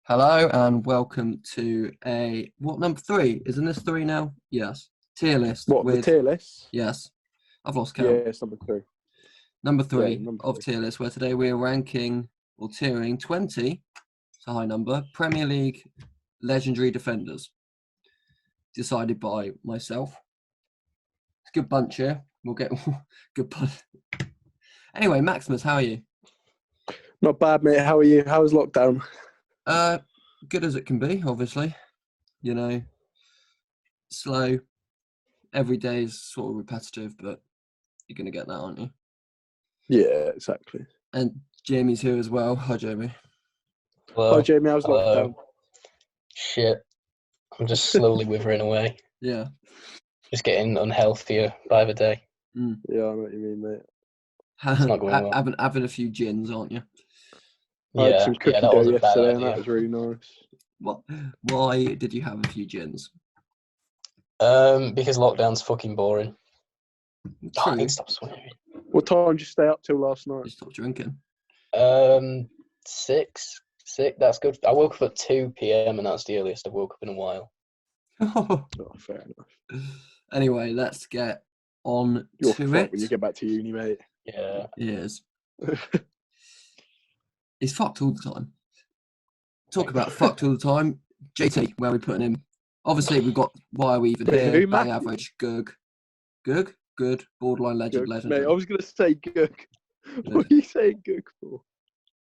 Hello and welcome to number 3? Isn't this 3 now? Yes. Tier list What, the tier list? Yes. I've lost Yeah, count. it's number 3. Number 3 number of 3. tier list, where today we're ranking or tiering 20, it's a high number, Premier League legendary defenders. Decided by myself. It's a good bunch here. We'll get good bunch. Anyway, Maximus, how are you? Not bad, mate. How are you? How was lockdown? Good as it can be, obviously. You know, slow. Every day is sort of repetitive, but you're going to get that, aren't you? Yeah, exactly. And Jamie's here as well. Hi, Jamie. Hello. Hi, Jamie. How's lockdown? Shit. I'm just slowly withering away. Yeah. Just getting unhealthier by the day. Yeah, I know what you mean, mate. It's not going well. Having a few gins, aren't you? I had some cookie that dough was a bad yesterday, and idea. that was really nice. What? Why did you have a few gins? Because lockdown's fucking boring. True. I need to stop swearing. What time did you stay up till last night? You stopped drinking. 6. That's good. I woke up at 2 p.m. and that's the earliest I've woke up in a while. Oh, fair enough. Anyway, let's get on You're to fucked it. when you get back to uni, mate. Yeah. He is. He's fucked all the time. Talk about fucked all the time. JT, where are we putting him? Obviously, we've got Why Are We Even Here? Who, Bang Matthew? Average. Good. Borderline legend. Mate, I was going to say Gook. Yeah. What are you saying Gook for?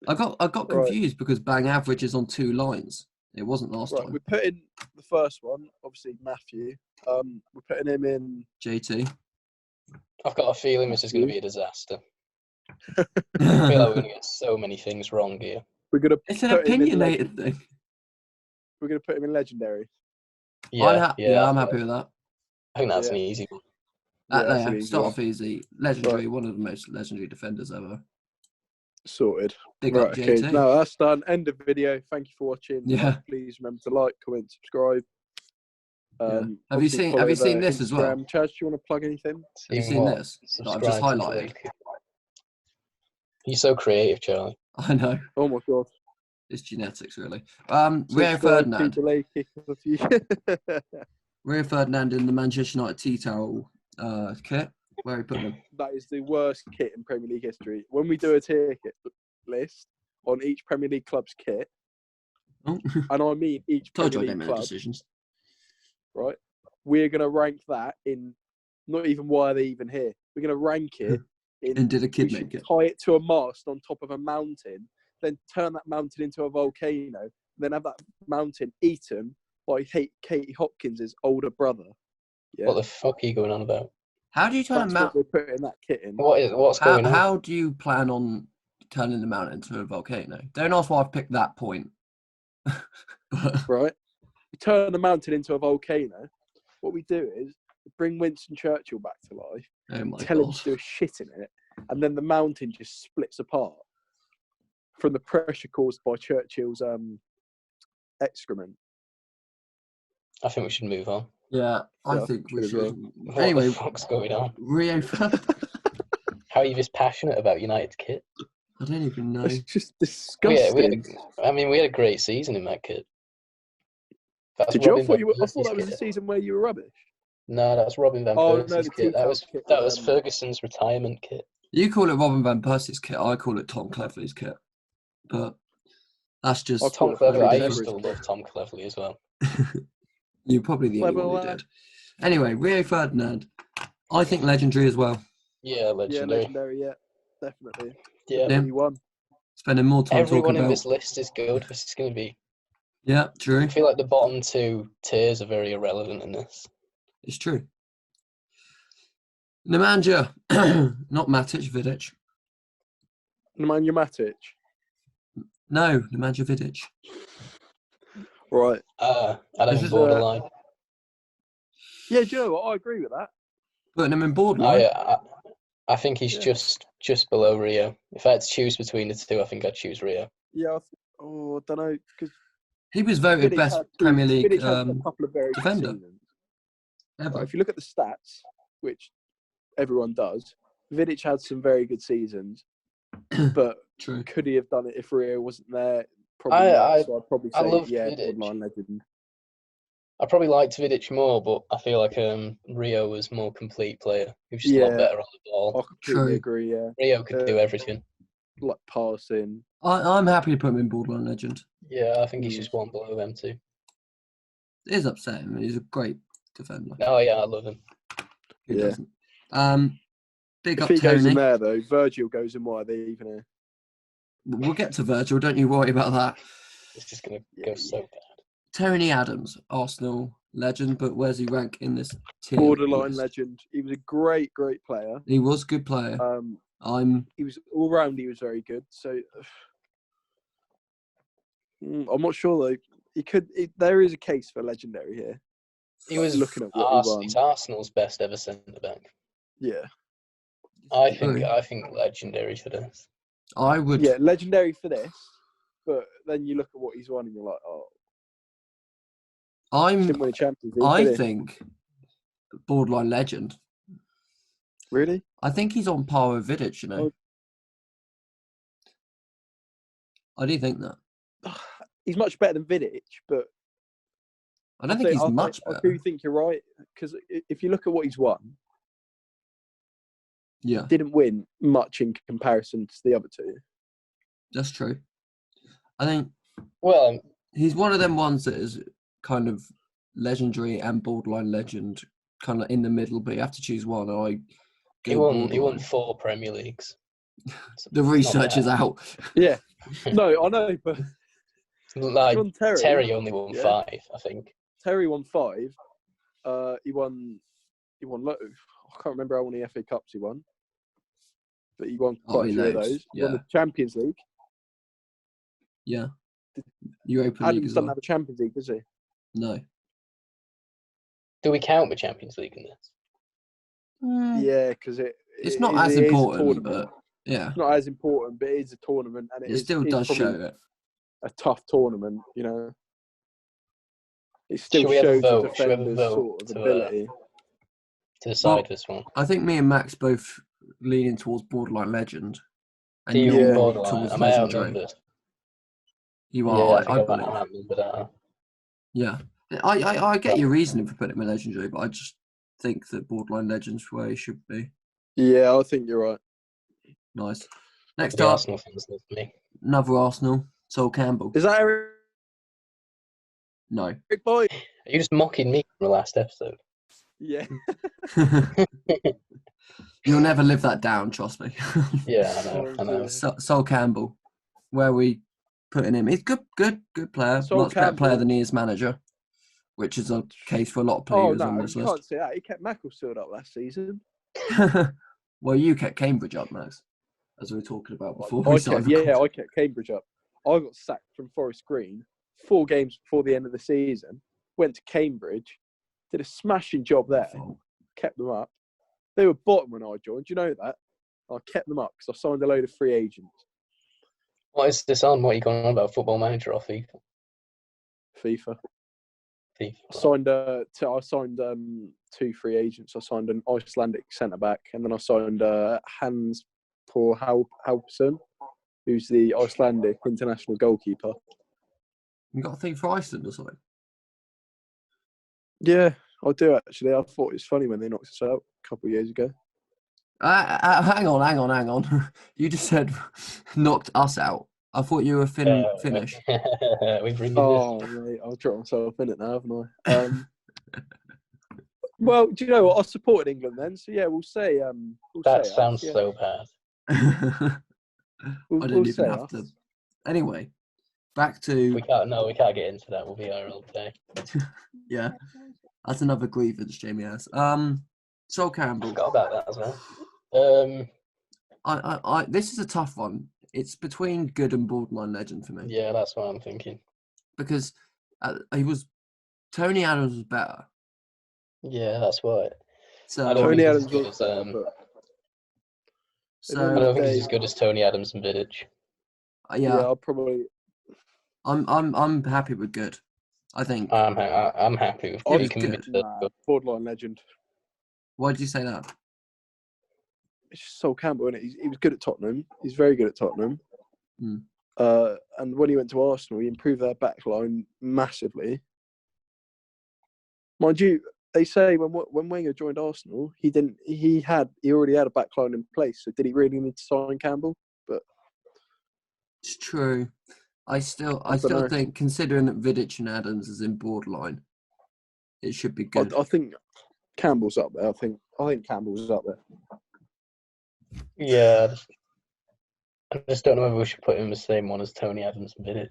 I got confused because Bang Average is on 2 lines. It wasn't last Right, time. we're putting the first one, obviously Matthew. We're putting him in. JT. I've got a feeling this is going to be a disaster. I feel like we're going to get so many things wrong here. We're going to. It's an opinionated thing. We're going to put him in legendary. Yeah, I'm happy with that. I think that's an easy one. that's an easy Start one. off easy. Legendary, one of the most legendary defenders ever. Sorted. Big Right, up okay. JT. No, that's done. End of video. Thank you for watching. Yeah. Please remember to like, comment, subscribe. Have you seen this as well? Chaz, do you want to plug anything? Have you seen this? That I've just highlighted. You're so creative, Charlie. I know. Oh my god. It's genetics, really. Rio Ferdinand. Rio Ferdinand in the Manchester United tea towel kit. Where are you putting him? That is the worst kit in Premier League history. When we do a tier kit list on each Premier League club's kit, Oh. and I mean each Told Premier you I don't League make club, decisions. right? We're going to rank that in, not even why are they even here. We're going to rank it in. And did a kid we should make it? tie it to a mast on top of a mountain, then turn that mountain into a volcano, then have that mountain eaten by Katie Hopkins' older brother. Yeah. What the fuck are you going on about? How do you turn a That's mountain? what we're putting that kit in. What's going on? How do you plan on turning the mountain into a volcano? Don't ask why I've picked that point. Right? We turn the mountain into a volcano. What we do is we bring Winston Churchill back to life, Oh my tell him god. to do a shit in it, and then the mountain just splits apart from the pressure caused by Churchill's excrement. I think we should move on. Yeah, I Yeah, think we should as should. well. What Anyway, the fuck's going on? Rio Ferdinand. How are you this passionate about United's kit? I don't even know. It's just We disgusting. had a great season in that kit. That's Did you? I Robin thought, Van I thought Persie's that was the kit. season where you were rubbish. No, that's Robin Van Oh, no, Persie's the kit. That T-Town kit was was, Ferguson's retirement kit. You call it Robin Van Persie's kit. I call it Tom Cleverley's kit. But that's just. Tom Tom Cleverley. I Cleverley's used to kit. love Tom Cleverley as well. You're probably the only Clever one who lad. did. Anyway, Rio Ferdinand. I think legendary as well. Yeah, Yeah, legendary. legendary, yeah. Definitely. Yeah. Yeah. He won. Spending more time Everyone talking in about. this list is good. This is going to be. Yeah, true. I feel like the bottom 2 tiers are very irrelevant in this. It's true. Nemanja. Not Matic, Vidic. Nemanja Matic. No, Nemanja Vidic. Right. I This don't is, borderline. Yeah, do you know what? I agree with that. Putting him in borderline. I think he's just below Rio. If I had to choose between the 2, I think I'd choose Rio. Yeah, I don't know. Because He was voted best Premier League Vidic had a couple of very good defender. seasons. Ever. Right, if you look at the stats, which everyone does, Vidic had some very good seasons, but True. could he have done it if Rio wasn't there? probably I- not. So I'd probably I say, loved yeah, Vidic. borderline legend. I probably liked Vidic more, but I feel like Rio was more complete player. He was just a lot Yeah. better on the I ball. completely True. agree. Yeah, Rio could do everything. like passing. I'm happy to put him in borderline legend. Yeah, I think he's Mm. just one below them two. It is upsetting. He's a great defender. Oh yeah, I love him. Who Yeah. doesn't? Big If up he goes in Tony. there though, Virgil goes in. Why are they even here? We'll get to Virgil. Don't you worry about that. It's just gonna Yeah, go so bad. Tony Adams, Arsenal legend, but where's he rank in this tier? Borderline list? legend. He was a great player. He was a good player. I'm He was all round. He was very good. So I'm not sure though. There is a case for legendary here. He was looking at what he won. He's Arsenal's best ever centre back. Yeah, I True. think legendary for this. I would. yeah, legendary for this. But then you look at what he's won, and you're like, oh, didn't win a Champions League. I did he? think borderline legend. Really? I think he's on par with Vidic. You know. I do think that. He's much better than Vidic, but I don't think he's much I better. do think you're right because if you look at what he's won, Yeah, didn't win much in comparison to the other two. that's true. I think Well, he's one of them ones that is kind of legendary and borderline legend, kind of in the middle. But you have to choose one. And I he go won borderline. 4 Premier Leagues. The research is out. Yeah, no, I know, but Like John Terry only won yeah. 5, I think. Terry won 5. He won. I can't remember how many FA Cups he won, but he won quite a he few of loads, those. He won yeah. the Champions League. Yeah. Europa League Adams as doesn't well. have a Champions League, does he? No. Do we count the Champions League in this? Yeah, because It's not it as is a important, tournament. but yeah, It's not as important, but it is a tournament, and it still does probably show it. a tough tournament. You know, it still Should we have a shows the vote? Should we have a defender's vote sort of to, ability. To decide Well, this one? I think me and Max both leaning towards borderline legend, and Do you you're Yeah. more borderline? towards Am I legendary. outnumbered? You Yeah, are. I think I'm believe. outnumbered. Yeah, I get your reasoning for putting him in legendary, but I just think that borderline legend's where he should be. Yeah, I think you're right. Nice. Next The up, Arsenal fans love me. another Arsenal, Sol Campbell. Is that Eric No. Boy? Are you just mocking me from the last episode? Yeah. You'll never live that down, trust me. Yeah, I know. Sol Campbell, where are we putting him? He's good player. Sol Lots better player Campbell. than he is manager, which is a case for a lot of Oh players no, on you this can't list. say that. He kept Macclesfield up last season. Well, you kept Cambridge up, Max, as we were talking about before. I kept Cambridge up. I got sacked from Forest Green 4 games before the end of the season. Went to Cambridge, did a smashing job there. Kept them up. They were bottom when I joined. Do you know that? I kept them up because I signed a load of free agents. What is this on? What are you going on about? Football Manager or FIFA? FIFA. FIFA. I signed 2 free agents. I signed an Icelandic centre back, and then I signed Hans Por Halpson, who's the Icelandic international goalkeeper. You got a thing for Iceland or something? Yeah, I do actually. I thought it was funny when they knocked us out a couple of years ago. Hang on. You just said knocked us out. I thought you were Finnish. We've really Oh, mate, I'll drop myself in it now, haven't I? Well, do you know what? I supported England then, so yeah, we'll say. That say sounds us, yeah. so bad. I We'll didn't say even have us. to. Anyway, back to We can't get into that. We'll be here all day. yeah. That's another grievance Jamie has. Sol Campbell. Forgot about that as well. I this is a tough one. It's between good and borderline legend for me. Yeah, that's what I'm thinking. Because Tony Adams was better. Yeah, that's why. So I don't Tony think Adams he's as was good better, as, but so I don't think he's as good as Tony Adams and Vidic. yeah, I'll probably. I'm happy with good. I think. I'm happy with It was he can good. be Borderline legend. Why did you say that? It's just Sol Campbell, isn't it? He was good at Tottenham. He's very good at Tottenham. And when he went to Arsenal, he improved their backline massively. Mind you, they say when Wenger joined Arsenal, he already had a backline in place. So did he really need to sign Campbell? But It's true. I still dunno. think, considering that Vidic and Adams is in borderline, it should be good. I think Campbell's up there. I think Campbell's up there. Yeah. I just don't know whether we should put him in the same one as Tony Adams and Vidic.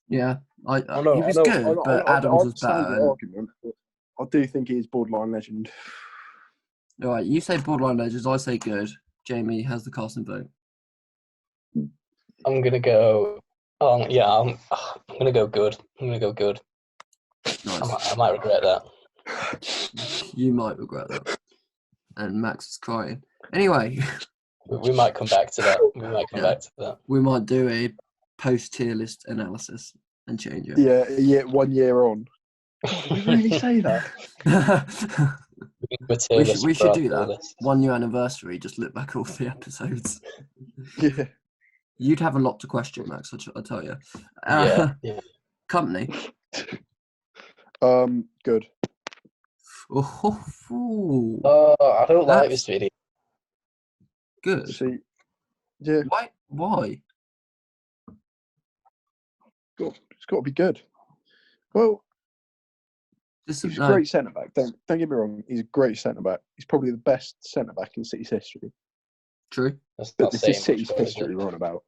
Yeah, I he was good, but Adams was better. Argument, but I do think he is borderline legend. All right, you say borderline legends, I say good. Jamie has the casting vote. I'm gonna go. I'm gonna go good. Nice. I might regret that. You might regret that. And Max is crying. Anyway, We might come back to that. we might do a post-tier list analysis and change it. Yeah, 1 year on. Did we really say that? we should do that. 1 year anniversary, just look back all the episodes. Yeah. You'd have a lot to question, Max, I'll tell you. Yeah. Company. Good. I don't like this video. Good. See, yeah. Why? It's got to be good. Well, he's a great centre back. Don't get me wrong. He's a great centre back. He's probably the best centre back in City's history. True. But this is City's history we're on about.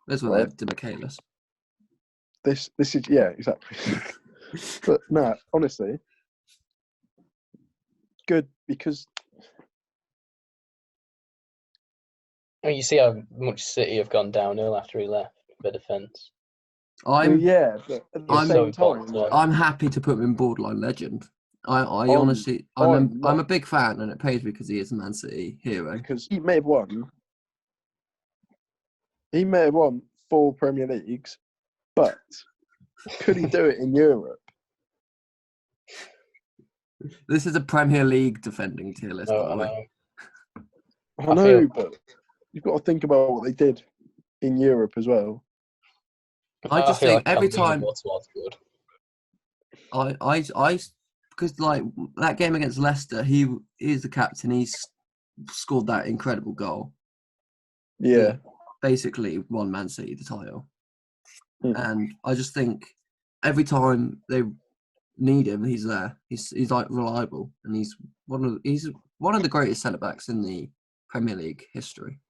That's what they have to Michaelis. This is exactly. But no, honestly, good because. You see how much City have gone downhill after he left for defence. But at the same time, I'm happy to put him in borderline legend. Honestly, I'm a big fan, and it pays me because he is a Man City hero. Because he may have won 4 Premier Leagues, but could he do it in Europe? This is a Premier League defending tier list, by the way. I know, but you've got to think about what they did in Europe as well. I just think every time because like that game against Leicester, he is the captain. He's scored that incredible goal. Yeah, basically won Man City the title. Mm. And I just think every time they need him, he's there. He's like reliable, and he's one of the greatest centre backs in the Premier League history.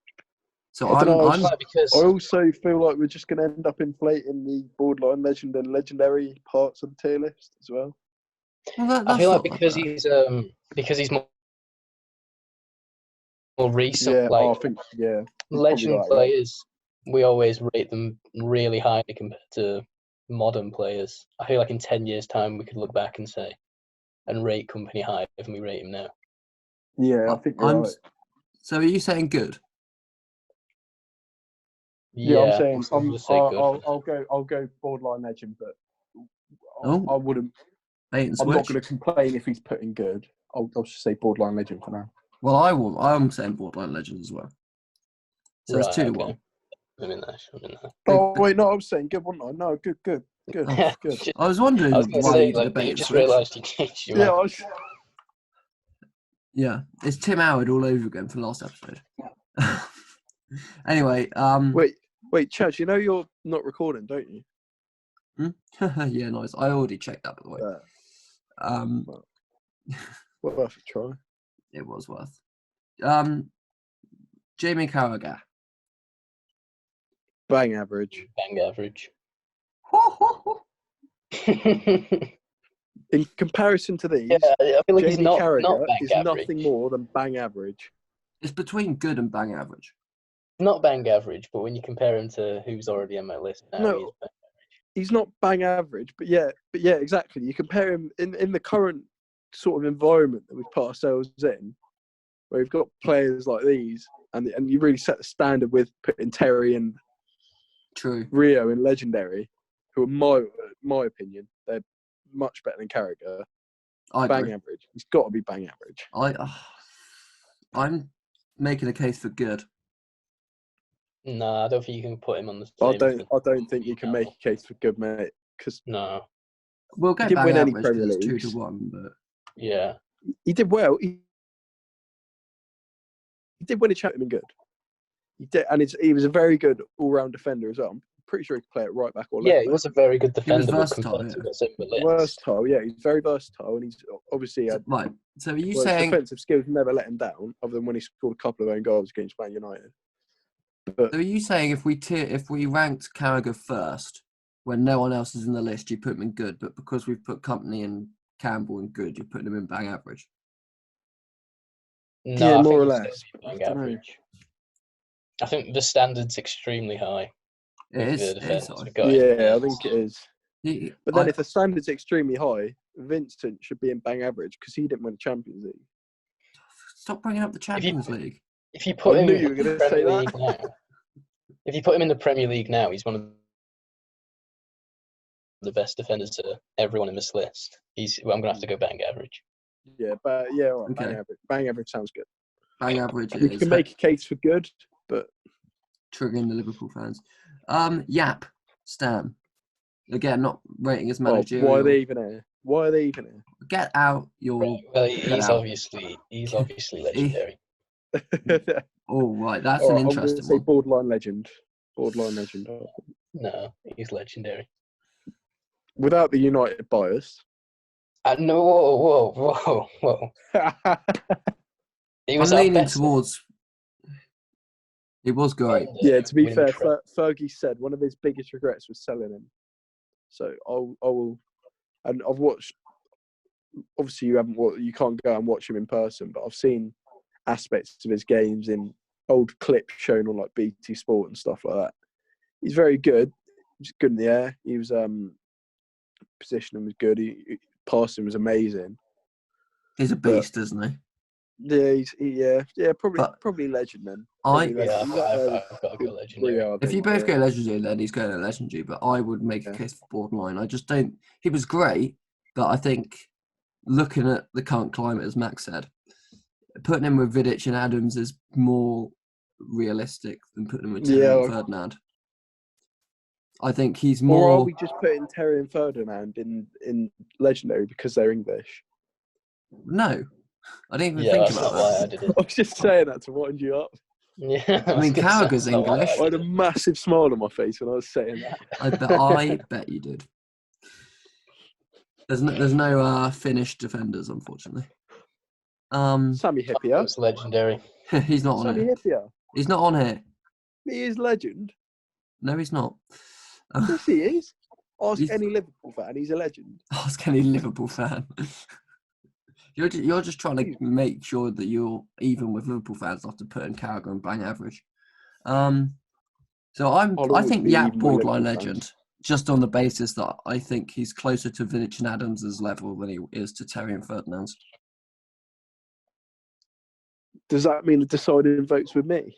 So I also feel like we're just going to end up inflating the borderline legend and legendary parts of the tier list as well. I feel like because he's more recent, legend players, we always rate them really highly compared to modern players. I feel like in 10 years' time we could look back and rate Company higher than we rate him now. Yeah, I think you're right. So are you saying good? Yeah, I'm saying I'll go borderline legend, but I wouldn't. I'm not going to complain if he's putting good. I'll just say borderline legend for now. Well, I'm saying borderline legend as well. So it's 2-1. I'm in there. Oh wait, no, I was saying good, wasn't I? No, good. Good. I was wondering why you debated. You just realised you changed your mind. Yeah, it's Tim Howard all over again for the last episode. Anyway, Wait, Chad, you know you're not recording, don't you? Yeah, nice. I already checked that, by the way. Worth a try. It was worth. Jamie Carragher. Bang average. In comparison to these, I feel like Jamie Carragher is nothing more than bang average. It's between good and bang average. Not bang average, but when you compare him to who's already on my list now, he's not bang average. But yeah, exactly. You compare him in the current sort of environment that we've put ourselves in, where we've got players like these, and you really set the standard with putting Terry and Rio in legendary, who are my opinion, they're much better than Carragher. Bang average. He's got to be bang average. I'm making a case for good. No, I don't think you can put him on the I same. don't think you can make a case for good, mate. Because No. We'll get didn't bang win any average 'cause Premier it's Leagues. 2-1, but Yeah. he did well. He did win a champion good. He did, and he was a very good all-round defender as well. I'm pretty sure he could play it right back or left Yeah, back. he was a very good defender, but versatile, compared to yeah. what's in the list. Versatile, yeah. He's very versatile, and he's obviously had right. So are you his saying? defensive skills never let him down, other than when he scored a couple of own goals against Man United. But So are you saying if we ranked Carragher first, when no one else is in the list, you put him in good, but because we've put Company and Campbell in good, you're putting him in bang average? No, yeah, I more or think he's less. still bang I dunno. average. I think the standard's extremely high. It with is. the It defenders is high. we've got in Yeah, there. I think it is. But then if the standard's extremely high, Vincent should be in bang average because he didn't win the Champions League. Stop bringing up the Champions League. If you put I him knew in you were the going to say Premier League that. now, if you put him in the Premier League now, he's one of the best defenders to everyone in this list. I'm going to have to go bang average. Yeah, but yeah, all right, Okay. bang average. Bang average sounds good. Bang average We is can make a case for good, but triggering the Liverpool fans. Yap, Stan. Again, not rating as oh, managerial. why are they even here? Why are they even here? Get out your. Well, Get he's out. obviously legendary. Oh right, that's All an right, I'm going to interesting say one. borderline legend. Borderline legend. No, he's legendary. Without the United bias. No, whoa. He was I'm our leaning best towards. It was great. defender, Yeah, to be winning fair, trophy. Fergie said one of his biggest regrets was selling him. So I will, and I've watched. Obviously, you can't go and watch him in person, but I've seen aspects of his games in old clips shown on like BT Sport and stuff like that. He's very good. He's good in the air. He was positioning was good. Passing was amazing. He's a beast, isn't he? Yeah, probably legend then. Probably legend. I've He's up there got to go with legendary. Briard, I If you think, both yeah. go legendary, then he's going to legendary. But I would make a Yeah. case for borderline. I just don't. He was great, but I think looking at the current climate, as Max said, putting him with Vidic and Adams is more realistic than putting him with Terry and Ferdinand. I think he's more. Or are we just putting Terry and Ferdinand in legendary because they're English? No, I didn't even Yeah, think that's about not why I that. did it. I was just saying that to wind you up. Yeah, I mean, Carragher's English. I had a massive smile on my face when I was saying that. I bet you did. There's no Finnish defenders, unfortunately. Sammy Hyypiä. It's legendary. He's not on Sammy here. Hyypiä. He's not on here. He is legend. No, he's not. Yes, he is. Ask He's- any Liverpool fan. He's a legend. Ask any Liverpool fan. You're just trying to make sure that you're even with Liverpool fans after putting Carragher and bang average. So I always think be Yap even with borderline Liverpool legend, fans. just on the basis that I think he's closer to Vidic and Adams' level than he is to Terry and Ferdinand's. Does that mean the deciding votes with me?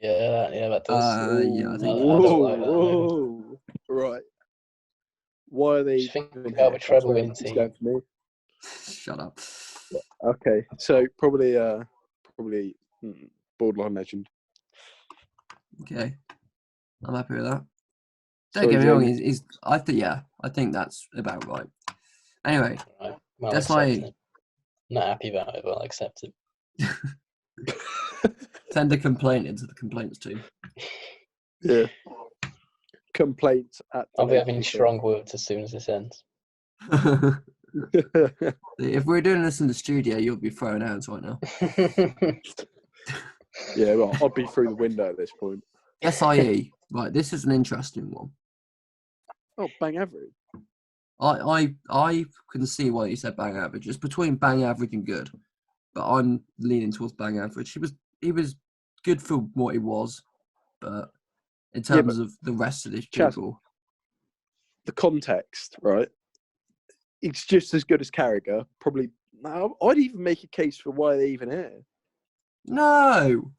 Yeah, that does. Yeah, I think. I don't like that, Whoa. Right. Why are they? Just think even about here? a treble That's where winning it's team. going for me. Shut up. Okay, so probably borderline legend. Okay, I'm happy with that. Don't Sorry, get me wrong. Jamie. I think that's about right. Anyway, Right, well, that's I'll why. accept it. Not happy about it, but I'll accept it. Send a complaint into the complaints team. Yeah. Complaints at. I'll be having strong words as soon as this ends. If we're doing this in the studio, you'll be throwing hands right now. Yeah, well, I'll be through the window at this point. SIE, right? This is an interesting one. Oh, bang average. I can see why you said bang average. It's between bang average and good, but I'm leaning towards bang average. He was good for what he was, but in terms of the rest of this people, the context, right? It's just as good as Carragher. Probably. No, I'd even make a case for why they're even here. no.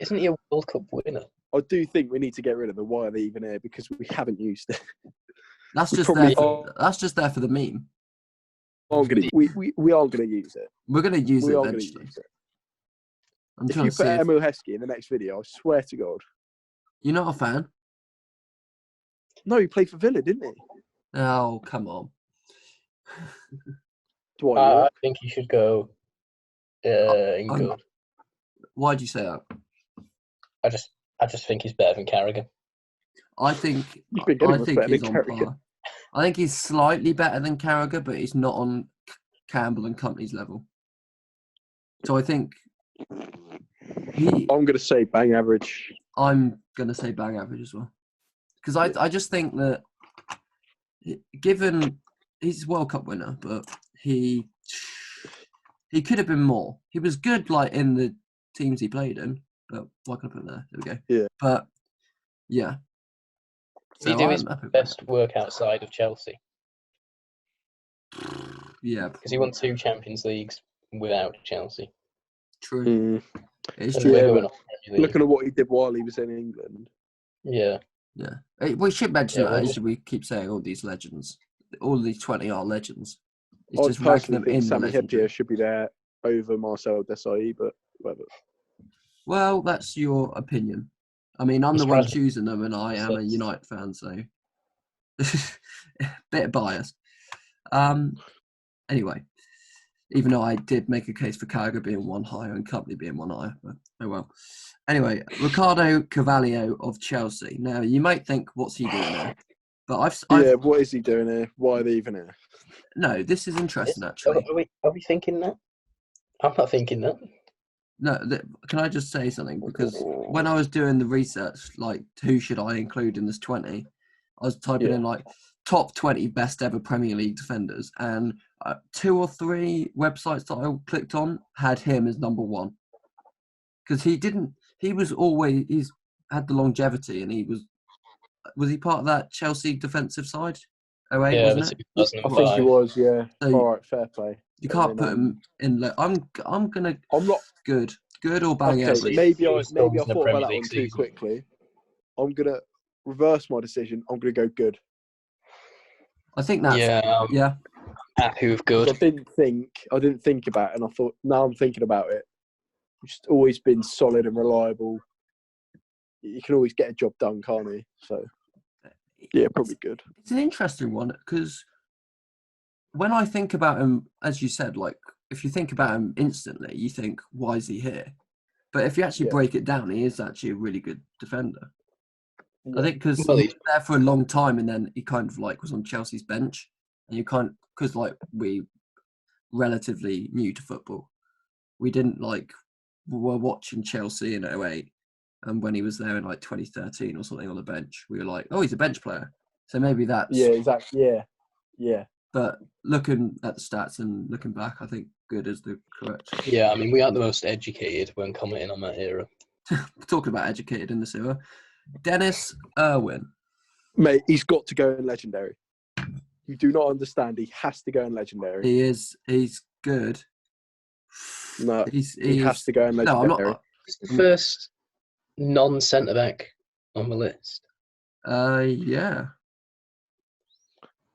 Isn't he a World Cup winner? I do think we need to get rid of the why are they even here because we haven't used it. That's We just probably that's just there for the meme. we aren't going to use it. We're going to use We it are going to eventually. use it. I'm If trying you to put see if Emil Heskey in the next video, I swear to God. you're not a fan. No, he played for Villa, didn't he? Oh, come on. Dwight I York. think he should go in good. Why do you say that? I just think he's better than Carragher. I think You think anyone's better he's than on Carragher? par. I think he's slightly better than Carragher, but he's not on Campbell and Company's level. So I think I'm going to say bang average. I'm going to say bang average as well. Because I just think that given he's a World Cup winner, but he could have been more. He was good like in the teams he played in, but why can I put it there? There we go. Yeah. But yeah. Does he do his best work outside of Chelsea? Yeah. Because he won 2 Champions Leagues without Chelsea. True. It's And true. we're going off Premier League. Looking at what he did while he was in England. Yeah. Yeah. We should mention that. just... We keep saying all these legends. All these 20 are legends. It's I just ranking them personally think in Sami the legendary. Hyypiä should be there over Marcel Desailly, but whatever. Well, that's your opinion. I mean, I'm the one choosing them, and I am a United fan, so bit biased. Anyway, even though I did make a case for Carragher being one higher and Company being one higher, but oh well. Anyway, Ricardo Carvalho of Chelsea. Now, you might think, what's he doing there? But I've what is he doing here? Why are they even here? No, this is interesting, actually. Are we thinking that? I'm not thinking that. No, can I just say something? Because when I was doing the research, like, who should I include in this 20, I was typing in, like, top 20 best ever Premier League defenders, and 2 or 3 websites that I clicked on had him as number 1. Because he's had the longevity, and was he part of that Chelsea defensive side? 08, yeah, wasn't it? I think he was, yeah. So, all right, fair play. You can't put him in. I'm not good or bang average. Maybe I thought about that one too quickly. I'm gonna reverse my decision. I'm gonna go good. I think that's happy with good. I didn't think about it, and I thought now I'm thinking about it. He's just always been solid and reliable. You can always get a job done, can't he? So yeah, probably good. It's an interesting one because when I think about him, as you said, like if you think about him instantly, you think, why is he here? But if you actually break it down, he is actually a really good defender. Yeah. I think because he was there for a long time, and then he kind of like was on Chelsea's bench, and because like we relatively new to football, we didn't were watching Chelsea in 08, and when he was there in like 2013 or something on the bench, we were like, oh, he's a bench player. So maybe that's exactly. Yeah. But looking at the stats and looking back, I think good is the correct. Yeah, I mean, we aren't the most educated when commenting on that era. Talking about educated in this era. Dennis Irwin. Mate, he's got to go in legendary. You do not understand. He has to go in legendary. He's good. No, he has to go in legendary. No, I'm not. He's the first non-centre-back on the list. Yeah.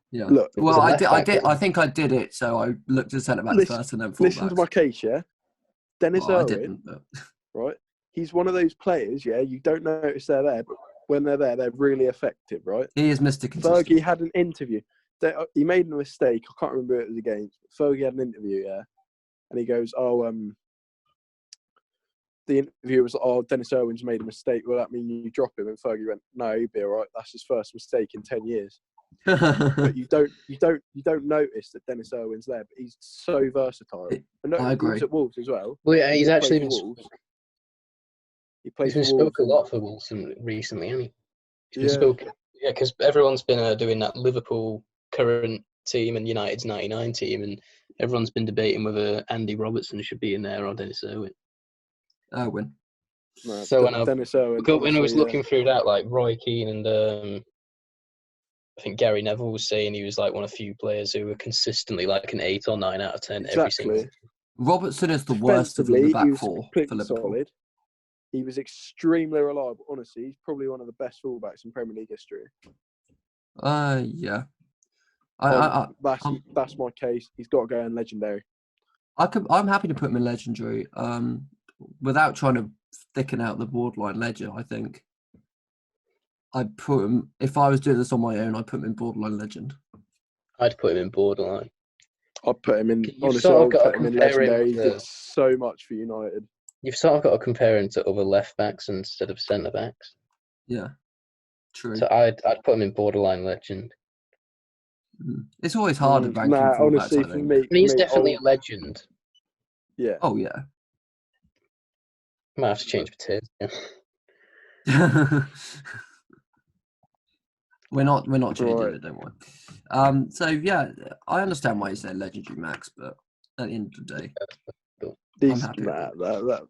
Yeah. Look, well, I think I did it. So I looked at centre back first, and then full listen to my case, yeah. Dennis Irwin, I didn't, but... right? He's one of those players, yeah. You don't notice they're there, but when they're there, they're really effective, right? He is Mr. Consistent. Fergie had an interview. He made a mistake. I can't remember who it was against. Fergie had an interview, yeah, and he goes, the interview was, Dennis Irwin's made a mistake. Will that mean you drop him? And Fergie went, no, he'd be all right. That's his first mistake in 10 years. But you don't notice that Dennis Irwin's there, but he's so versatile. I agree. He's at Wolves as well. Well, yeah, he's actually been spoke a lot for Wolves recently, hasn't he? He's been spoken. Yeah, because everyone's been doing that Liverpool current team and United's 99 team, and everyone's been debating whether Andy Robertson should be in there or Dennis Irwin. Irwin. No, so when I was looking through that, like Roy Keane and I think Gary Neville was saying he was like one of the few players who were consistently like an 8 or 9 out of 10 every single season. Robertson is the worst of the back four for Liverpool. Solid. He was extremely reliable. Honestly, he's probably one of the best fullbacks in Premier League history. Yeah. That's my case. He's got to go in legendary. I'm happy to put him in legendary. without trying to thicken out the borderline ledger, I think I'd put him. If I was doing this on my own, I'd put him in borderline legend. I'd put him in borderline. I'd put him in. You've Honestly, sort of I'd got to put him in compare him legendary. He to- did so much for United. You've sort of got to compare him to other left backs instead of centre backs. Yeah, true. So I'd put him in borderline legend. It's always harder ranking Nah, fullbacks, honestly, I for think. me, I mean, he's definitely a legend. Yeah. Oh yeah. Might have to change my tiers. Yeah. We're not changing Right. it, don't worry. So yeah, I understand why you say legendary max, but at the end of the day, These, happy with that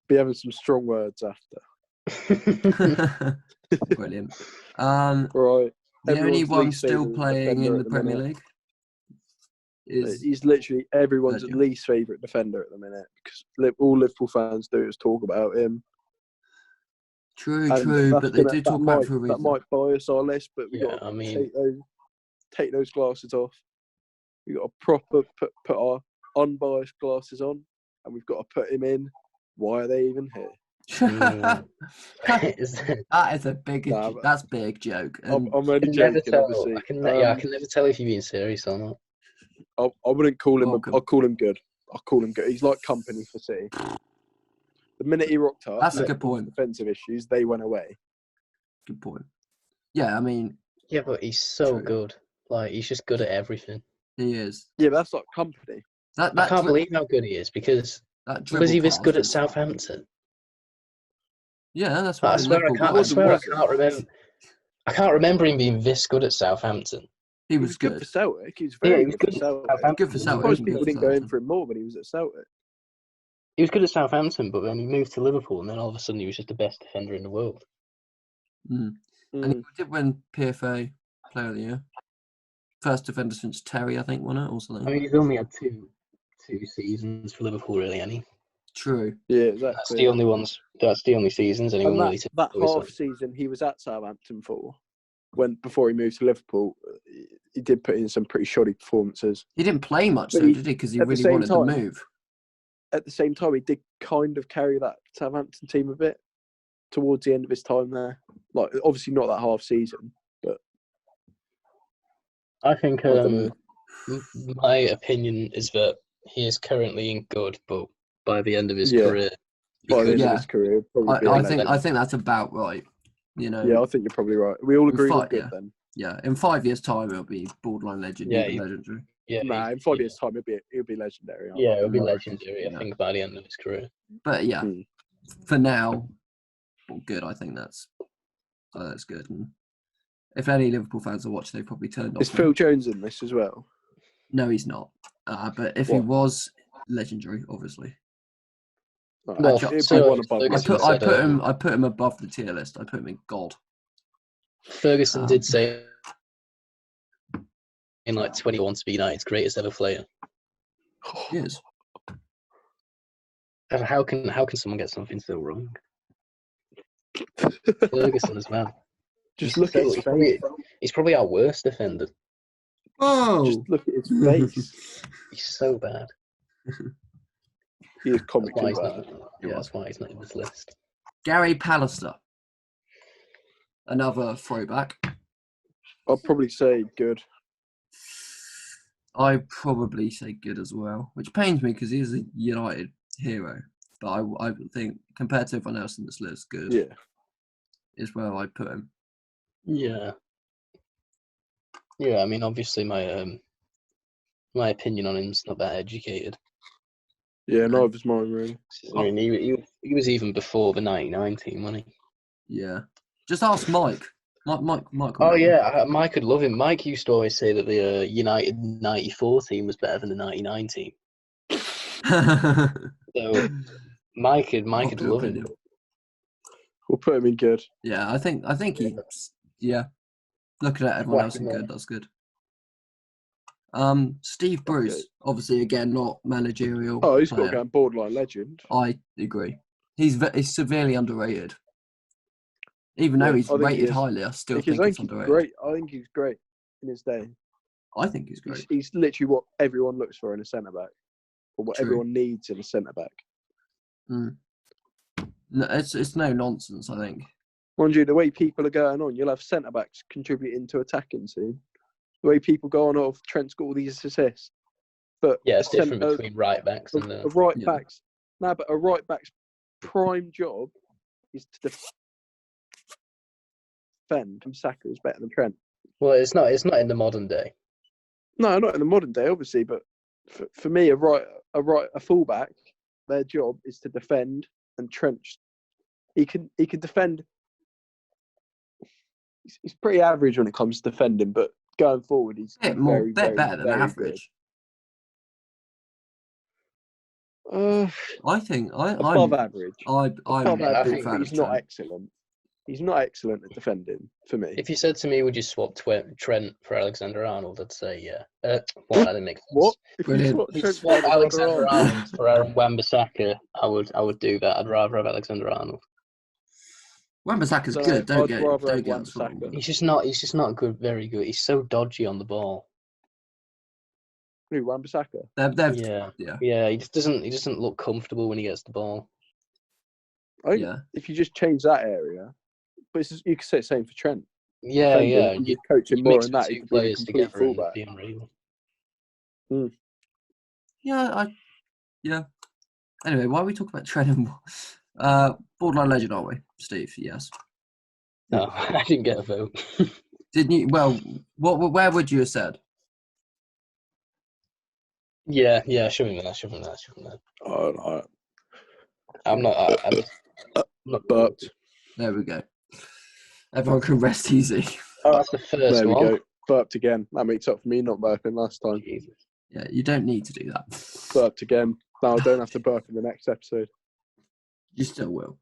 be having some strong words after. brilliant. Right. The only Everyone's one least still favourite playing defender in at the the Premier minute. League is He's literally everyone's Virgil. least favourite defender at the minute because all Liverpool fans do is talk about him. true, And but that's they gonna- do that talk might, about it for a that reason. might bias our list, but we Yeah, got to I mean- take those glasses off. We got to proper put our unbiased glasses on, and we've got to put him in. Why are they even here? Is- That is a big. Nah, but- That's big joke. I'm And only can never joking, tell. obviously. I can never tell if you're being serious or not. I wouldn't call him. Welcome. I'll call him good. I'll call him good. He's like company for City. The minute he rocked up, That's a good Liverpool's point. defensive issues, they went away. Good point. Yeah, I mean, Yeah, but he's so True. good. Like, he's just good at everything. he is. Yeah, but that's like company. I can't believe how good he is because that was he dribble this good at pass. Southampton? Yeah, that's why I swear I Liverpool can't. got him. I remember. I can't remember him being this good at Southampton. He He was was good good. for Celtic. He was Yeah, very he was good good for at Celtic. Southampton. Good for I'm Celtic. surprised Good people for didn't go in Southampton. for him more when he was at Celtic. He was good at Southampton, but then he moved to Liverpool, and then all of a sudden he was just the best defender in the world. Mm. And he did win PFA Player of the Year. First defender since Terry, I think, won it or something. I mean, he's only had two seasons for Liverpool, really, any. True. Yeah, That's exactly. the only ones. That's the only seasons anyone And really. that took half season he was at Southampton for, before he moved to Liverpool, he did put in some pretty shoddy performances. He didn't play much, But though, he- did he? Because he at the really same wanted to time- move. At the same time, he did kind of carry that Southampton team a bit towards the end of his time there. Like, obviously not that half season, but I think I don't know. my opinion is that he is currently in good, but by the end of his Yeah. career, he By the could. end Yeah. of his career, he'll probably be a I legend. think that's about right. You know. Yeah, I think you're probably right. We all agree on good yeah. then. Yeah, in 5 years' time, it'll be borderline legend, Yeah, even he- legendary. Yeah, Nah, in 5 years' time, he'll be legendary. Yeah, it'll be Mm. legendary. Yeah. I think by the end of his career. But yeah, Mm. for now, well, good. I think that's good. And if any Liverpool fans are watching, they've probably turned off. Is now. Phil Jones in this as well? No, he's not. But if he What? was, legendary, obviously. Like, Well, it'd be so one above. Ferguson I said, put him above the tier list. I put him in God. Ferguson did say in like 21 to be United's greatest ever player. He is. And how can someone get something so wrong? Ferguson as well. Just look at his face. He's probably our worst defender. Oh, Just look at his face. He's so bad. He is That's comically why he's bad. not. Yeah, that's why he's not in this list. Gary Pallister. Another throwback. I'd probably say good. I probably say good as well, which pains me because he's a United hero. But I think compared to everyone else in this list, good Yeah. is where I put him. Yeah. Yeah, I mean, obviously my opinion on him's not that educated. Yeah, neither's mine, really. I mean, he was even before the 99 team, wasn't he? Yeah. Just ask Mike. Mike. Oh yeah, Mike would love him. Mike used to always say that the United 94 team was better than the 99 team. So Mike would love him. We'll put him in good. Yeah, I think he's looking at everyone else in good, that's good. Steve Bruce, Okay. obviously again not managerial. Oh, he's got to player. go in borderline legend. I agree. He's severely underrated. Even though Yeah, he's I think he rated is. highly, I still Because think I it's think he's underrated. great. I think he's great in his day. I think he's great. He's literally what everyone looks for in a centre back, or what True. everyone needs in a centre back. No, it's no nonsense, I think. Mind you, the way people are going on, you'll have centre backs contributing to attacking soon. The way people go on, Trent's got all these assists, but Yeah, it's different between right backs and a right back's. No, but a right back's prime job is to defend. Saka is better than Trent. Well, it's not in the modern day. No, not in the modern day, obviously, but for me, a fullback, their job is to defend, and Trent, he can defend. He's pretty average when it comes to defending, but going forward, he's very better than average. I think above average. Above average, but he's not excellent. He's not excellent at defending for me. If you said to me, "Would you swap Trent for Alexander-Arnold?" I'd say yeah. That didn't make sense. What? If you swap Alexander-Arnold for Aaron Wan-Bissaka, I would do that. I'd rather have Alexander-Arnold. Wan-Bissaka's good. Don't get us wrong. He's just not good. Very good. He's so dodgy on the ball. Who, Wan-Bissaka? Yeah. He doesn't look comfortable when he gets the ball. If you just change that area, but you could say the same for Trent. Yeah. You coach him more on that. Two players together and be unreal. Yeah. Anyway, why are we talking about Trent and Borderline Legend, are we, Steve? Yes. No, I didn't get a vote. Didn't you? Well, where would you have said? Yeah, show me that. Oh, no. I'm not burped. There we go. Everyone can rest easy. Oh, that's the first there one. We go. Burped again. That makes up for me not burping last time. Jesus. Yeah, you don't need to do that. Burped again. No, I don't have to burp in the next episode. You still will.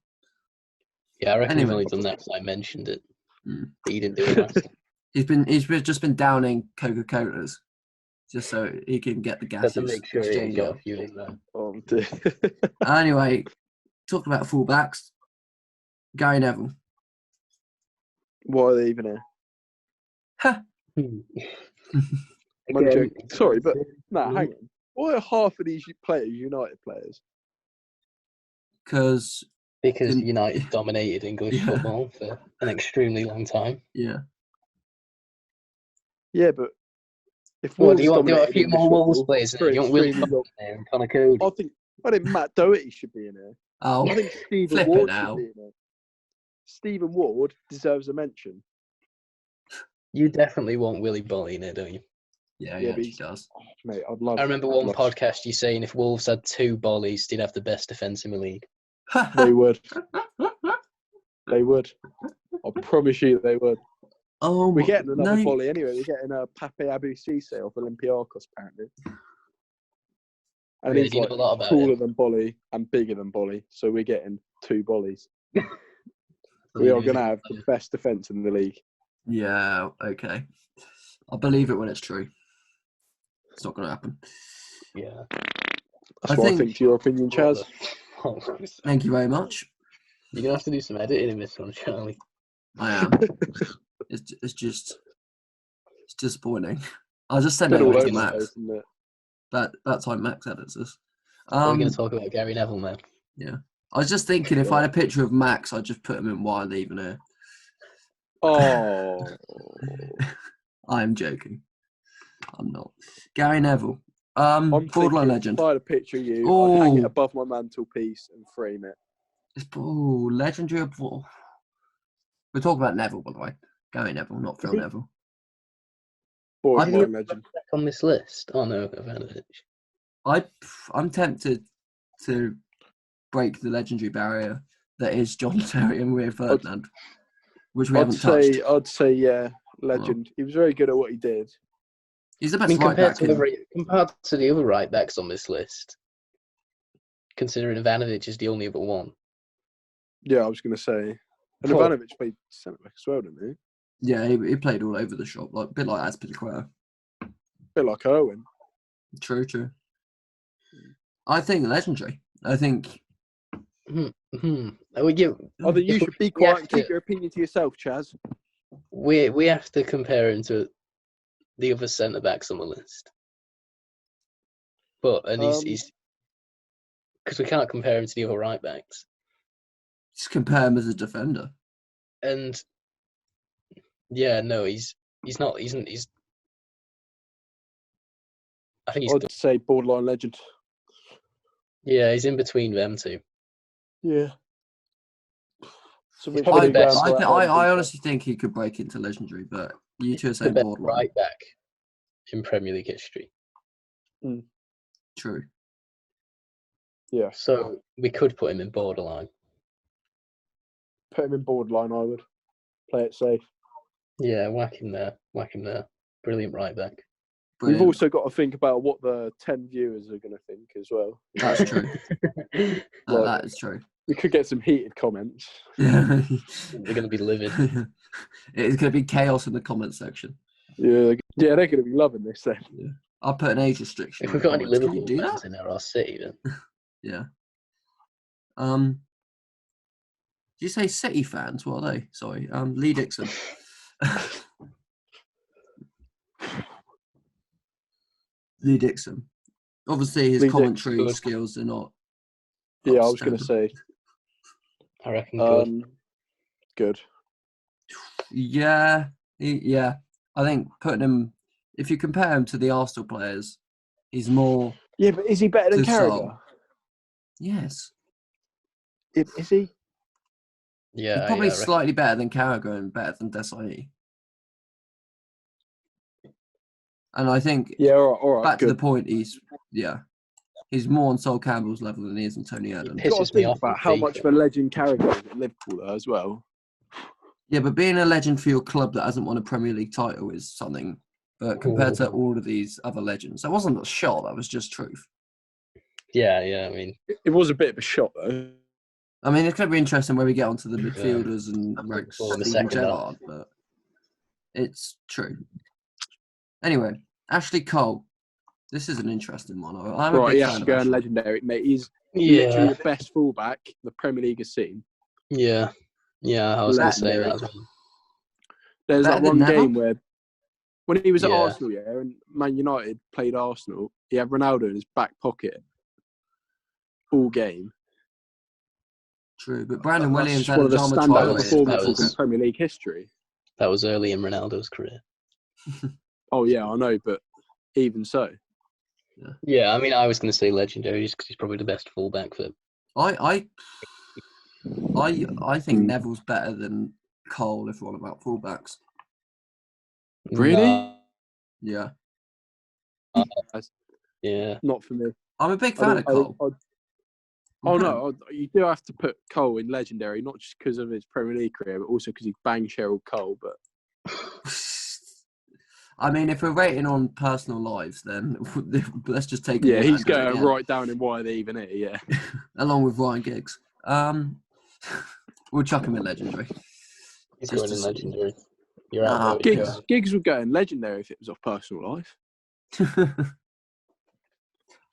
Yeah, I reckon he's only done that because I mentioned it. But he didn't do it last time. He's just been downing Coca-Colas just so he can get the gases. To make sure he got a few in there. Oh, dear. Anyway, talking about fullbacks, Gary Neville. Why are they even here? Again, sorry, but hang on. Why are half of these players United players? Because United dominated English football for an extremely long time. Yeah. Yeah, but if do you want a few more Wolves players? You want Will Foden there and Connor Cody? I think Matt Doherty should be in here. Oh, I think Stephen Ward should be in here. Stephen Ward deserves a mention. You definitely want Willy Bolly in there, don't you? Yeah, he does. Oh, mate, I'd love. I remember one podcast you saying if Wolves had 2 Bollies, they'd have the best defence in the league. They would. They would. I promise you they would. Oh, we're getting another volley anyway. We're getting a Pape Abu Cisse off Olympiacos, apparently. And he's like taller than Bolly and bigger than Bolly. So we're getting 2 Bollies. We are going to have the best defence in the league. Yeah, okay. I'll believe it when it's true. It's not going to happen. Yeah. That's what I think to your opinion, Chaz. Thank you very much. You're going to have to do some editing in this one, Charlie. I am. It's disappointing. I'll just send it over to Max. That's how Max edits this. We're going to talk about Gary Neville now. Yeah. I was just thinking if I had a picture of Max, I'd just put him in why leaving here. Oh. I'm joking. I'm not. Gary Neville. Borderline Legend. If I had a picture of you, I'd hang it above my mantelpiece and frame it. It's legendary. We're talking about Neville, by the way. Gary Neville, not Phil Neville. Borderline Legend. On this list? Oh no, Ivanovic. I'm tempted to break the legendary barrier that is John Terry and Rio Ferdinand, which we haven't touched. I'd say, yeah, legend. He was very good at what he did. He's the best right back. Compared to the other right backs on this list, considering Ivanovic is the only other one. Yeah, I was going to say. And Ivanovic played centre back as well, didn't he? Yeah, he played all over the shop, a bit like Azpilicueta. A bit like Owen. True. I think legendary. I think. I think you should be quiet and keep your opinion to yourself, Chaz. We have to compare him to the other centre backs on the list. But he's because we can't compare him to the other right backs. Just compare him as a defender. And yeah, no, he's not. He's. I think he's. I'd say borderline legend. Yeah, he's in between them two. Yeah. So He's probably the best. I honestly think he could break into legendary, but you two are saying the best borderline. right back in Premier League history. True. Yeah. So we could put him in borderline. Put him in borderline, I would. Play it safe. Yeah, whack him there. Brilliant right back. Brilliant. We've also got to think about what the 10 viewers are going to think as well. That's true. That is true. We could get some heated comments. Yeah. They're going to be livid. It's going to be chaos in the comment section. Yeah, they're going to be loving this then. Yeah. I'll put an age restriction. If we've got any comments. Can you Liverpool do fans that? in there, or City, then Yeah. Did you say City fans? What are they? Sorry. Lee Dixon. Lee Dixon. Obviously, his Lee commentary Dixon. skills are not. Yeah, I was going to say. I reckon good. Good. Yeah. Yeah. I think putting him, if you compare him to the Arsenal players, he's more. Yeah, but is he better than Good Carragher? soul. Yes. Is he? Yeah, He's probably yeah, I reckon. slightly better than Carragher and better than Desai. And I think, Yeah, all right. back good. to the point, he's more on Sol Campbell's level than he is on Tony Adams. Pisses You've got me to think off about with how FIFA. much of a legend Carragher is at Liverpool though, as well. Yeah, but being a legend for your club that hasn't won a Premier League title is something. But compared to all of these other legends, that wasn't a shot, that was just truth. Yeah, I mean, It was a bit of a shot though. I mean, it's going to be interesting when we get onto the midfielders and ranks Well, in the Steven second half. Gerrard, but it's true. Anyway, Ashley Cole. This is an interesting one. I'm a Right, big he fan has to of go Ashley. and legendary, mate. He's literally the best fullback the Premier League has seen. yeah. I was going to say Legendary. that as well. There's Better that than one Neville? game where, when he was at Yeah. Arsenal, and Man United played Arsenal, he had Ronaldo in his back pocket all game. True, but Brandon That's Williams just had one of the Adama standout Traore. performances was- in Premier League history. That was early in Ronaldo's career. Oh yeah, I know, but even so, Yeah, I mean, I was going to say legendary just because he's probably the best fullback for. I think Neville's better than Cole if we're on about fullbacks. Really? No, Yeah. yeah. not for me. I'm a big fan of Cole. Oh no, you do have to put Cole in legendary, not just because of his Premier League career, but also because he banged Cheryl Cole. But I mean, if we're rating on personal lives, then let's just take. yeah, him he's out going again, right down in why they even here. Yeah, along with Ryan Giggs. We'll chuck him in legendary. He's Just going in to see. legendary. You're Nah, out. Giggs would go in legendary if it was off personal life.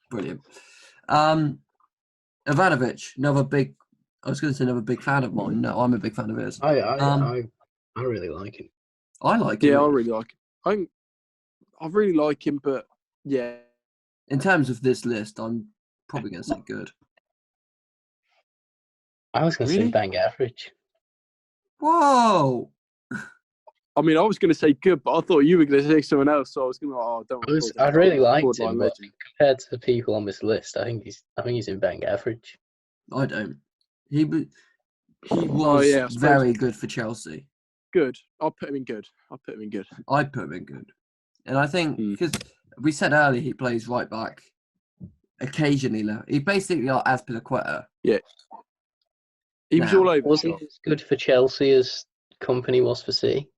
Brilliant. Ivanovic, another big. I was going to say another big fan of mine. No, I'm a big fan of his. I really like him. I like him. Yeah, I really like him. I really like him, but yeah, In terms of this list, I'm probably going to say good. I was going to say Really? bang average. Whoa! I mean, I was going to say good, but I thought you were going to say someone else, so I was going to. Oh, don't. I really liked Borderline him, but legend. compared to the people on this list, I think he's in bang average. I don't. He was yeah, I suppose. very good for Chelsea. Good. I'll put him in good. I'd put him in good. And I think, Hmm. because we said earlier he plays right back occasionally now. He basically like Azpilicueta. He was Now, all over. Was the he shop. as good for Chelsea as Company was for City?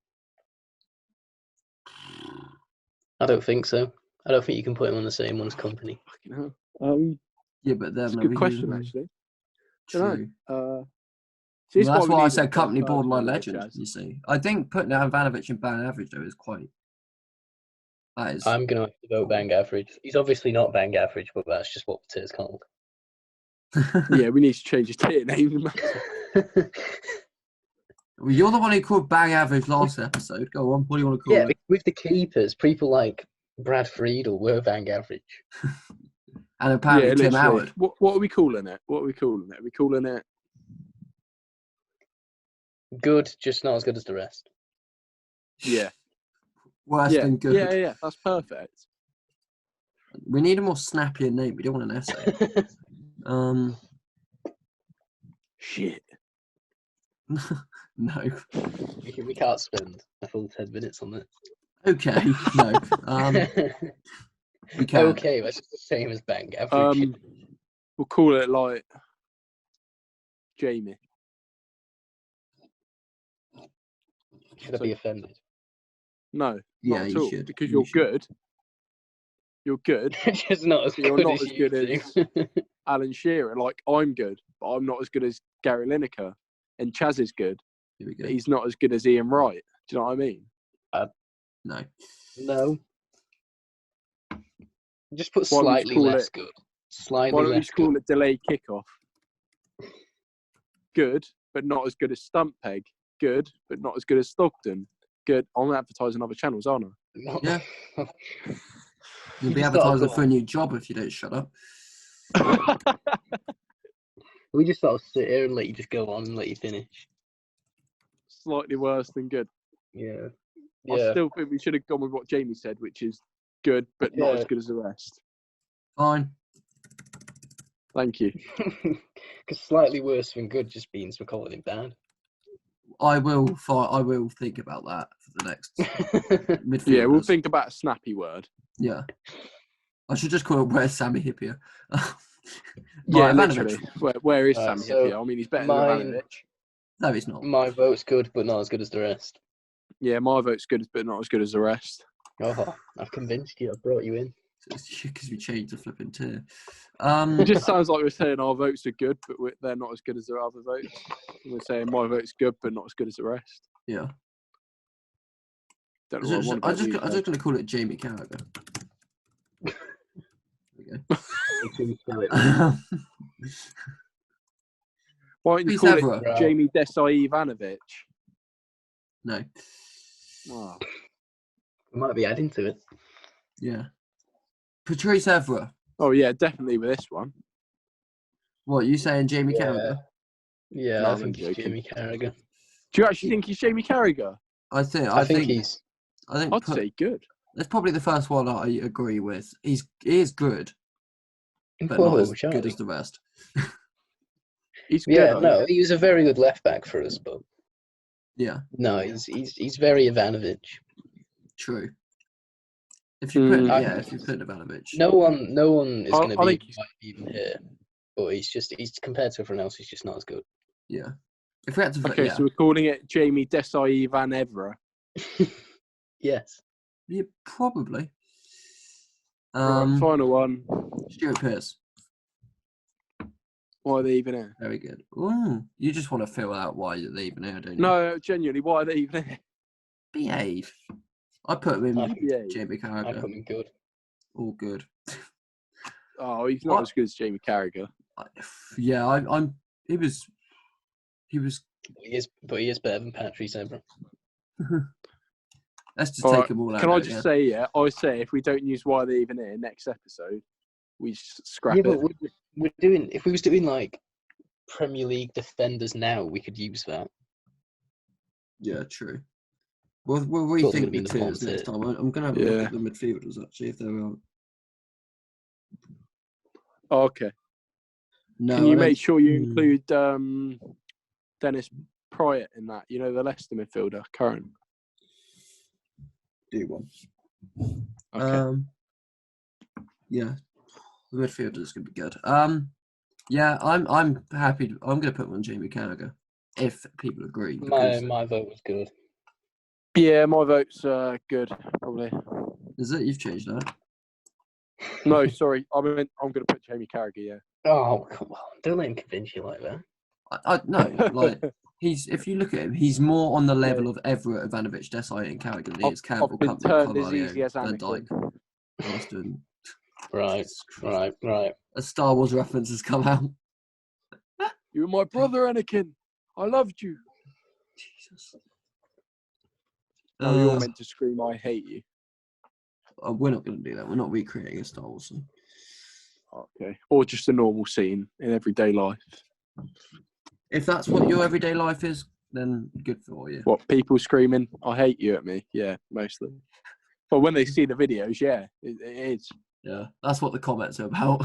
I don't think so. I don't think you can put him on the same one as Company. Fucking hell. Yeah, but then That's a good question, actually. True. So Well, that's why I need said a company third person borderline in there, legend. Jazz. You see, I think putting Ivanovic in bang average though is quite. That is. I'm going to have to vote bang average. He's obviously not bang average, but that's just what the tier's called. Yeah, we need to change his tier name. Well, you're the one who called bang average last episode. Go on. What do you want to call Yeah, it? with the keepers, people like Brad Friedel were bang average. And apparently Tim literally. Howard. What are we calling it? Are we calling it? Good, just not as good as the rest. Yeah. Worse than good. Yeah. That's perfect. We need a more snappier name. We don't want an essay. Shit. No. We can't spend a full 10 minutes on this. Okay. No. We can. Okay, that's the same as bang. We'll call it like Jamie. Should I be offended? No, Yeah, not at you all. should. Because You you're should. good. You're good. Just not as You're good not as as you good as Alan Shearer. Like, I'm good, but I'm not as good as Gary Lineker. And Chaz is good, Here we go. but he's not as good as Ian Wright. Do you know what I mean? No. No. Just put Why don't we just slightly call less it- good. Why Slightly don't we less just call good. it delayed kickoff? Good, but not as good as Stump Peg. Good, but not as good as Stockton. Good. I'm advertising other channels, aren't I? Yeah. You'll You be just thought advertising of for a new job if you don't shut up. We just sort of sit here and let you just go on and let you finish. Slightly worse than good. Yeah. I still think we should have gone with what Jamie said, which is good, but not as good as the rest. Fine. Thank you. Because slightly worse than good just means we're calling it bad. I will think about that for the next midfielders. Yeah, we'll think about a snappy word. Yeah. I should just call it Where's Sammy Hippier? Yeah, Right, literally. Where is Right, Sam so Hippier? I mean, he's better mine- than Ivanovic. No, he's not. My vote's good, but not as good as the rest. Yeah, my vote's good, but not as good as the rest. Oh, I've convinced you. I brought you in. Because we changed the flipping tier. It just sounds like we're saying our votes are good, but they're not as good as the other votes. We're saying my vote's good, but not as good as the rest. Yeah. Don't know what I want about these I'm just going to call it Jamie Carragher. There we go. Why don't you Chris call Evra. it Jamie Desai Ivanovic? No. Wow. We might be adding to it. Yeah. Patrice Evra. Oh, yeah, definitely with this one. What, you saying Jamie Yeah. Carragher? Yeah, No, I I'm think it's joking. Jamie Carragher. Do you actually think he's Jamie Carragher? I think he's. I'd say good. That's probably the first one I agree with. He is good, but not as good as the rest. He's good. Yeah, no, he was a very good left back for us, but Yeah, no, he's very Ivanovic. true. If you put Mm. if you put Ivanovic, No one is going to I be think even here, but he's compared to everyone else, he's just not as good. yeah. If we had to, Okay, so we're calling it Jamie Desai Van Evra. Yes. yeah, probably. Right, final one. Stuart Pearce. Why are they even here? Very good. Ooh, you just want to fill out why they're even here, don't you? No, genuinely, why are they even here? Behave. I put him in Yeah. Jamie I Carragher. put him good. All good. Oh, he's not as good as Jamie Carragher. Yeah, I'm. He was. But he is better than Patrice Evra. Let's just All take right, them all out. Can I just say, I say if we don't use why are they even here next episode, we just scrap Yeah, it. but we're doing. If we was doing like Premier League defenders now, we could use that. Yeah, true. We'll Thought they rethink would be the in the tiers bottom next tier. time. I'm going to have a look at the midfielders actually if they're out. Oh, okay. No, Can I you don't- make sure you include Dennis Pryor in that? You know, the Leicester midfielder, current. do one? Okay. Yeah, the midfielders is going to be good. Yeah, I'm happy. I'm going to put one Jamie Carragher if people agree. Because My vote was good. Yeah, my vote's good, probably. is it you've changed that? No, sorry. I'm going to put Jamie Carragher, yeah. Oh, come on. Don't let him convince you like that. I no, like he's. If you look at him, he's more on the level of Everett, Ivanovic, Desai, and Carragher than he is Campbell, I've been Cutler, turned as Carvalho, easy as Van Dijk, Anakin. Austin. Right. A Star Wars reference has come out. You were my brother, Anakin. I loved you. Jesus. Oh, you're meant to scream, I hate you. We're not going to do that. We're not recreating a Star Wars thing. Okay. Or just a normal scene in everyday life. If that's what your everyday life is, then good for you. What, people screaming, "I hate you" at me? Yeah, mostly. But when they see the videos, yeah, it is. Yeah, that's what the comments are about.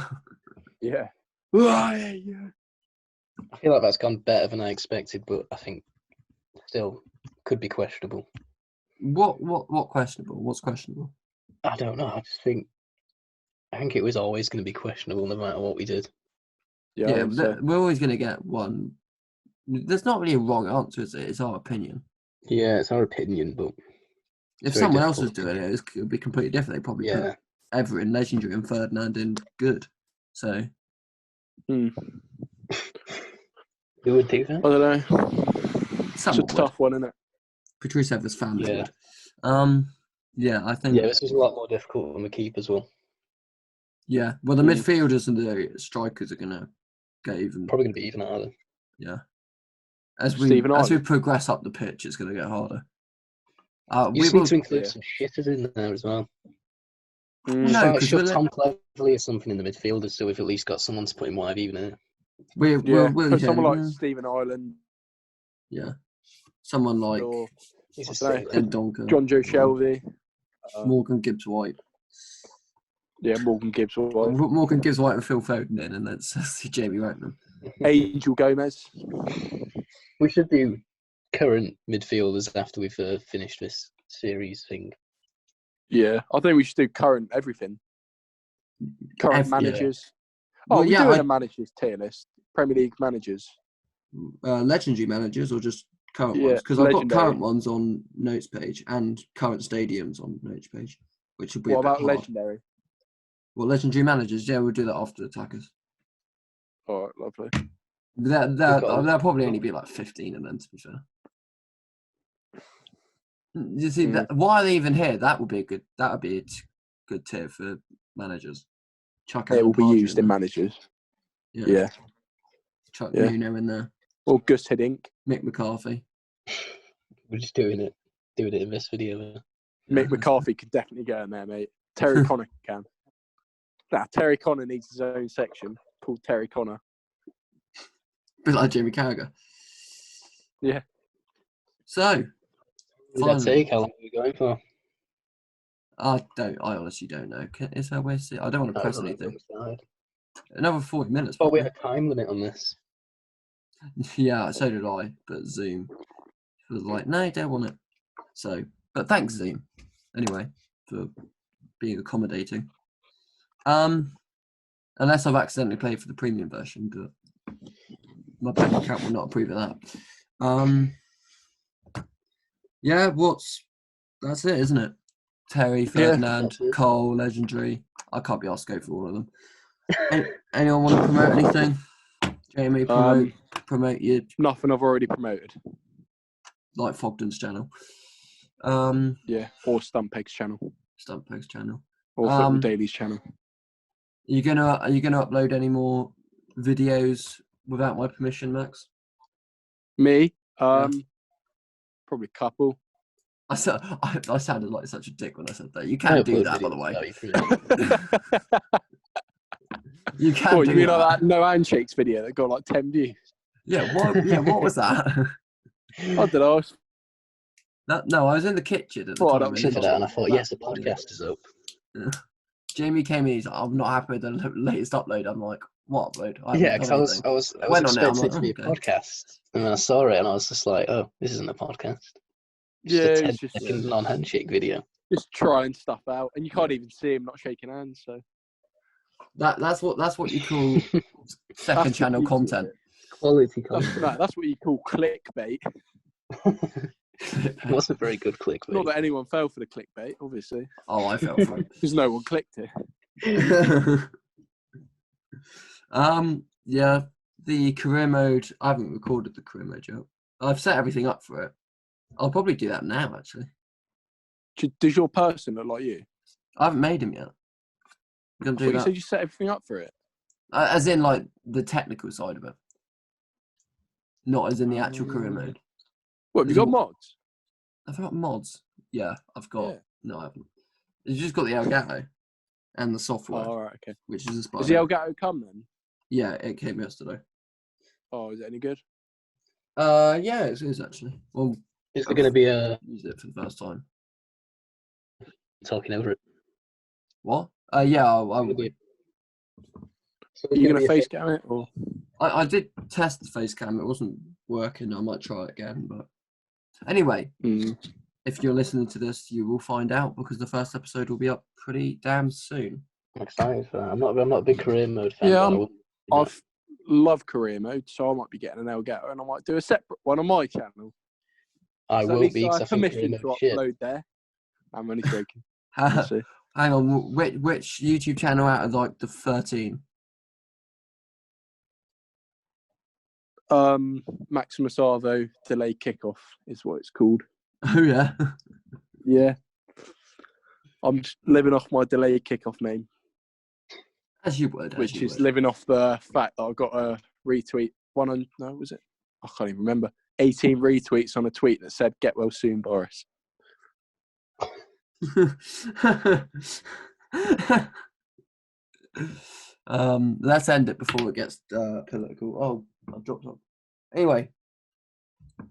Yeah. "Oh, I hate you." I feel like that's gone better than I expected, but I think still could be questionable. What questionable? What's questionable? I don't know. I think it was always going to be questionable no matter what we did. Yeah, I think so. we're always going to get one. There's not really a wrong answer, is it? It's our opinion. Yeah, it's our opinion, but if someone else was doing it, it would be completely different. They probably put Ever in legendary and Ferdinand in good. So who would do that? I don't know. It's a tough one, isn't it? Patrice Evra's family would. Yeah, I think. Yeah, this was a lot more difficult than the keep as well. Yeah, well, the midfielders and the strikers are going to get even. Probably going to be even harder. Yeah. As we progress up the pitch, it's going to get harder. You just need to include some shitters in there as well. No, because shove Tom Cleverley or something in the midfielders, so we've at least got someone to put in wide even here. We'll put someone like Stephen Ireland. Yeah. Someone like John Joe Shelby. Morgan Gibbs-White. Yeah, Morgan Gibbs-White. Morgan Gibbs-White and Phil Foden in, and let's see Jamie Ratnam. Angel Gomez. We should do current midfielders after we've finished this series thing. Yeah, I think we should do current everything. Current managers. Yeah. We're doing a managers tier list. Premier League managers. Legendary managers or just current ones? Because I've got current ones on notes page and current stadiums on notes page, which will be What a bit about hard. legendary? Well, legendary managers, yeah, we'll do that after attackers. All right, lovely. There'll probably only be like 15 of them, to be fair. You see, why are they even here? That would be a good tier for managers. It will be used in managers. Yeah. Chuck Nuno in there. Or Gus Hiddink. Mick McCarthy. We're just doing it in this video. Mick McCarthy could definitely go in there, mate. Terry Connor can. Nah, Terry Connor needs his own section called Terry Connor. A bit like Jamie Carragher. Yeah. So, Let's see how long are we going for? I honestly don't know. Is there a way to see? I don't want to press anything. Another 40 minutes. Oh, we have a time limit on this. Yeah, so did I. But Zoom was like, no, you don't want it. So, but thanks, Zoom. Anyway, for being accommodating. Unless I've accidentally played for the premium version, but my bank account will not approve of that. Yeah, that's it, isn't it? Terry, Ferdinand, Cole, legendary. I can't be asked to go for all of them. Anyone want to promote anything? Jamie, promote your... Nothing I've already promoted. Like Fogden's channel. Yeah, or Stumpeg's channel. Stumpeg's channel. Or Football Daily's channel. Are you gonna upload any more videos without my permission, Max? Me? Probably a couple. I sounded like such a dick when I said that. You can't do that, by the way. You can't. What, you mean like that no handshakes video that got like 10 views? Yeah. What was that? I don't know. No, I was in the kitchen at the time. And I thought, yes, the podcast is up. Yeah. Jamie came in. He's like, I'm not happy with the latest upload. I'm like, what upload? Because I was expecting it to be a podcast, and then I saw it, and I was just like, oh, this isn't a podcast. Just a 10-second non-handshake video. Just trying stuff out, and you can't even see him not shaking hands. So that's what you call second channel content. Quality content. That's what you call clickbait. It wasn't very good clickbait. Not that anyone fell for the clickbait, obviously. Oh, I fell for it. Because no one clicked it. Yeah, the career mode. I haven't recorded the career mode yet. I've set everything up for it. I'll probably do that now, actually. Does your person look like you? I haven't made him yet. I'm gonna do that. You said you set everything up for it? As in, like, the technical side of it. Not as in the actual career mode. What, have you got mods? I've got mods. Yeah, I've got... Yeah. No, I haven't. You've just got the Elgato. and the software, all right, okay. which is a Has the Elgato come then? Yeah, it came yesterday. Oh, is it any good? Yeah, it is actually. Well, Is there going to be a use it for the first time? talking over it? What? Yeah, I will. Are you going to face cam it or? I did test the face cam. It wasn't working. I might try it again. But anyway, if you're listening to this, you will find out because the first episode will be up pretty damn soon. I'm excited for that. I'm not a big career mode fan. Yeah, I love career mode, so I might be getting an Elgato and I might do a separate one on my channel. I So will at least be. I 'Cause I have think permission career to mode shit. upload there. I'm only joking. We'll see. Hang on, which YouTube channel out of like the 13? Maximus Arvo delay kickoff is what it's called. Oh yeah. Yeah. I'm just living off my delay kickoff name. As you would. Which is living off the fact that I got a retweet. Was it? I can't even remember. 18 retweets on a tweet that said, "Get well soon, Boris." Let's end it before it gets political. Oh, I've dropped off. Anyway,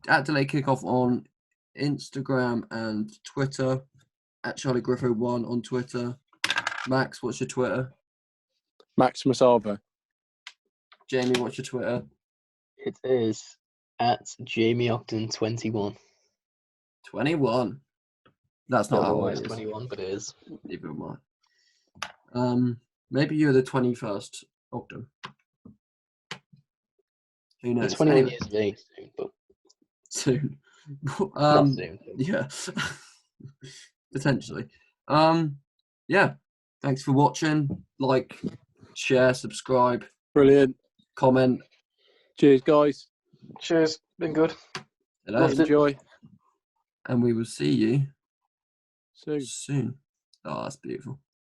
at Delay Kickoff on Instagram and Twitter. At Charlie Griffo 1 on Twitter. Max, what's your Twitter? Maximus Arvo. Jamie, what's your Twitter? It is at Jamie Ogden 21. 21. That's not how it's it is. 21, but it is. Neither am I. Maybe you're the 21st Ogden. Who knows? It's 21 years of age soon, but soon. not soon. Yeah. Potentially. Yeah. Thanks for watching. Like, share, subscribe, Brilliant. comment. Cheers, guys. Cheers. Been good. Enjoy. And we will see you soon. soon. Oh, that's beautiful.